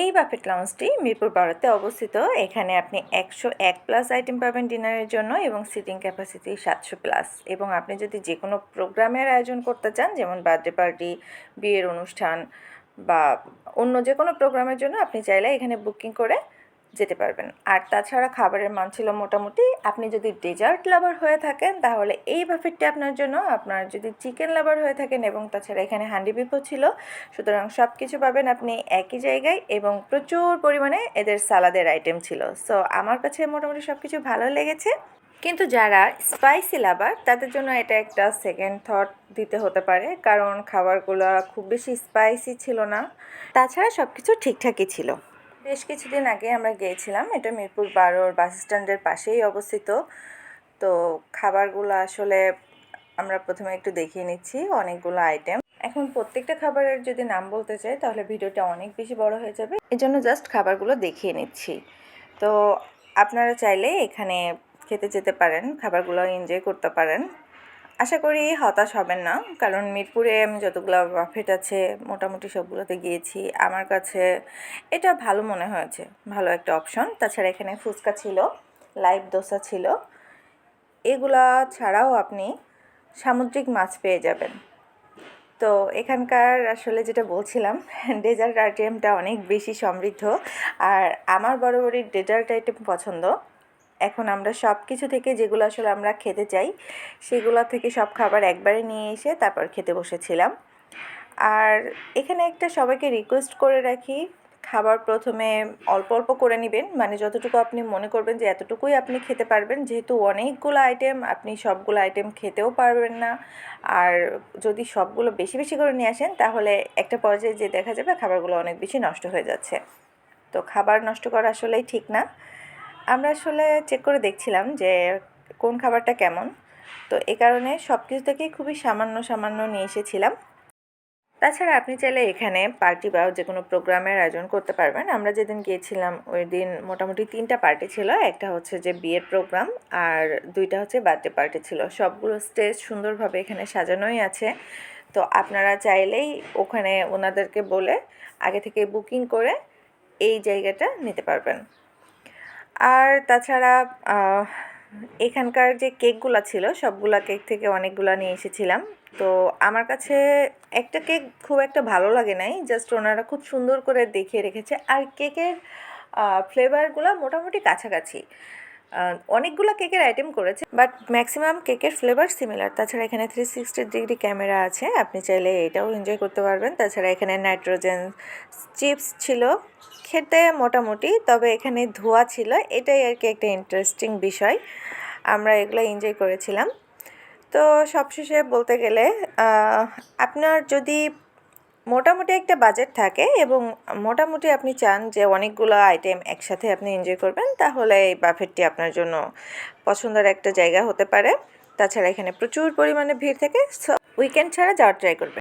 এই বাফেট লাউঞ্জটি মিরপুর 12-তে অবস্থিত। এখানে আপনি 101+ আইটেম পাবেন ডিনারের জন্য এবং সিটিং ক্যাপাসিটি 700+। এবং আপনি যদি যে কোনো প্রোগ্রামের আয়োজন করতে চান, যেমন বার্থডে পার্টি, বিয়ের অনুষ্ঠান বা অন্য যে কোনো প্রোগ্রামের জন্য আপনি চাইলে এখানে বুকিং করে যেতে পারবেন। আর তাছাড়া খাবারের মান ছিল মোটামুটি। আপনি যদি ডেজার্ট লাভার হয়ে থাকেন তাহলে এই বাফেটটি আপনার জন্য। আপনার যদি চিকেন লাভার হয়ে থাকেন, এবং তাছাড়া এখানে হান্ডি বিফও ছিল, সুতরাং সব কিছু পাবেন আপনি একই জায়গায় এবং প্রচুর পরিমাণে এদের সালাদের আইটেম ছিল। সো আমার কাছে মোটামুটি সব কিছু ভালো লেগেছে। কিন্তু যারা স্পাইসি লাভার তাদের জন্য এটা একটা সেকেন্ড থট দিতে হতে পারে, কারণ খাবারগুলো খুব বেশি স্পাইসি ছিল না। তাছাড়া সব কিছু ঠিকঠাকই ছিল। বেশ কিছুদিন আগে আমরা গিয়েছিলাম, এটা মিরপুর 12 বাস স্ট্যান্ডের পাশেই অবস্থিত। তো খাবারগুলো আসলে আমরা প্রথমে একটু দেখিয়ে নিচ্ছি অনেকগুলো আইটেম। এখন প্রত্যেকটা খাবারের যদি নাম বলতে চাই তাহলে ভিডিওটা অনেক বেশি বড় হয়ে যাবে, এজন্য জাস্ট খাবারগুলো দেখিয়ে নিচ্ছি। তো আপনারা চাইলে এখানে খেতে যেতে পারেন, খাবারগুলো এনজয় করতে পারেন। আশা করি হতাশ হবেন না, কারণ মিরপুরে আমি যতগুলো বাফেট আছে মোটামুটি সবগুলোতে গিয়েছি। আমার কাছে এটা ভালো মনে হয়েছে, ভালো একটা অপশন। তাছাড়া এখানে ফুচকা ছিল, লাইভ দোসা ছিল। এগুলা ছাড়াও আপনি সামুদ্রিক মাছ পেয়ে যাবেন। তো এখানকার আসলে যেটা বলছিলাম, ডেজার্ট আইটেমটা অনেক বেশি সমৃদ্ধ। আর আমার বরাবরই ডেজার্ট আইটেম পছন্দ। এখন আমরা সব কিছু থেকে যেগুলো আসলে আমরা খেতে চাই সেগুলো থেকে সব খাবার একবারে নিয়ে এসে তারপর খেতে বসেছিলাম। আর এখানে একটা সবাইকে রিকোয়েস্ট করে রাখি, খাবার প্রথমে অল্প অল্প করে নেবেন, মানে যতটুকু আপনি মনে করবেন যে এতটুকুই আপনি খেতে পারবেন, যেহেতু অনেকগুলো আইটেম আপনি সবগুলো আইটেম খেতেও পারবেন না। আর যদি সবগুলো বেশি বেশি করে নিয়ে আসেন তাহলে একটা পর্যায়ে যে দেখা যাবে খাবারগুলো অনেক বেশি নষ্ট হয়ে যাচ্ছে। তো খাবার নষ্ট করা আসলেই ঠিক না। আমরা আসলে চেক করে দেখছিলাম যে কোন খাবারটা কেমন, তো এই কারণে সব কিছু থেকেই খুবই সামান্য সামান্য নিয়ে এসেছিলাম। তাছাড়া আপনি চাইলে এখানে পার্টি বা যে কোনো প্রোগ্রামের আয়োজন করতে পারবেন। আমরা যেদিন গিয়েছিলাম ওই দিন মোটামুটি 3টা পার্টি ছিল। একটা হচ্ছে যে বিয়ের প্রোগ্রাম, আর 2টা হচ্ছে বার্থডে পার্টি ছিল। সবগুলো স্টেজ সুন্দরভাবে এখানে সাজানোই আছে। তো আপনারা চাইলেই ওখানে ওনাদেরকে বলে আগে থেকে বুকিং করে এই জায়গাটা নিতে পারবেন। আর তাছাড়া এখানকার যে কেকগুলো ছিল সবগুলা কেক থেকে অনেকগুলো নিয়ে এসেছিলাম। তো আমার কাছে একটা কেক খুব একটা ভালো লাগে নাই, জাস্ট ওনারা খুব সুন্দর করে দেখিয়ে রেখেছে। আর কেকের ফ্লেভারগুলো মোটামুটি কাছাকাছি। অনেকগুলো কেকের আইটেম করেছে, বাট ম্যাক্সিমাম কেকের ফ্লেভার সিমিলার। তাছাড়া এখানে 360 ডিগ্রি ক্যামেরা আছে, আপনি চাইলে এটাও এনজয় করতে পারবেন। তাছাড়া এখানে নাইট্রোজেন চিপস ছিল, খেতে মোটামুটি, তবে এখানে ধোঁয়া ছিল, এটাই আর কি একটা ইন্টারেস্টিং বিষয়। আমরা এগুলো এনজয় করেছিলাম। তো সবশেষে বলতে গেলে আপনার যদি মোটামুটি একটা বাজেট থাকে এবং মোটামুটি আপনি চান যে অনেকগুলো আইটেম একসাথে আপনি এনজয় করবেন, তাহলে এই বাফেটটি আপনার জন্য পছন্দের একটা জায়গা হতে পারে। তাছাড়া এখানে প্রচুর পরিমাণে ভিড় থাকে, সো উইকেন্ড ছাড়া যাওয়ার ট্রাই করবেন।